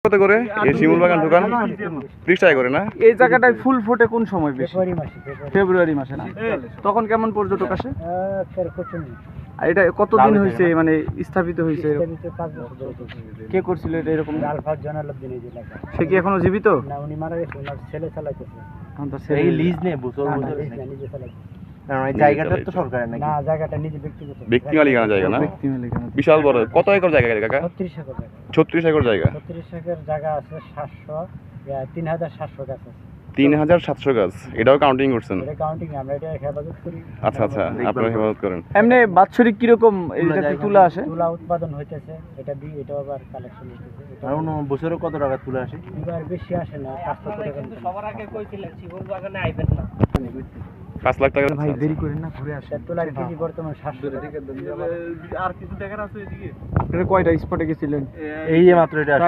কত করে এই শিমুল বাগান দোকান? 30 টাকা করে না? এই জায়গাটায় ফুল ফোটে কোন সময় বেশি? ফেব্রুয়ারি মাসে না? তখন কেমন পর্যটক আসে? আর এটা কতদিন হয়েছে মানে স্থাপিত হয়েছে? কে করছিল এটা এরকম? সে কি এখনো জীবিত? না, উনি মারা গেছে, ওনার ছেলে চালাইতেছে। এখন তার ছেলে এই লিজ নেই বছর না, বছর লিজ না, নিজে চালাইতেছে। কারণ এই জায়গাটা তো সরকারের নাকি? না, জায়গাটা নিজে ব্যক্তিগত। ব্যক্তি মালিকানা জায়গা না? ব্যক্তি মালিকানা। বিশাল বড়। কত একর জায়গা কাকা? 36 একর জায়গা। 36 একর জায়গা। 36 একর জায়গা আছে, 3700 গাছ আছে। 3700 গাছ। এটাও কাউন্টিং করছেন? এটা কাউন্টিং, আমরা এটা হেফাজত করি। আচ্ছা আচ্ছা, আপনারা হেফাজত করেন। এমনি বাৎসরিক কিরকম এইটাতে তুলা আসে? তুলা উৎপাদন হইতেছে, এটা এটা আবার কালেকশন হইতেছে। এটা আর বছরে কত টাকা তুলে আসে? এবার বেশি আসে না, 500 টাকা। সবার আগে কইছিলেন শিবুর বাগানে আইবেন না। 5 লাখ টাকা। ভাই দেরি করেন না, ঘুরে আসেন। তুলার কেজি বর্তমান 700 টাকা। আপনারা কয়টা স্পটে গেছিলেন? এই যে মাত্র এটা আসে।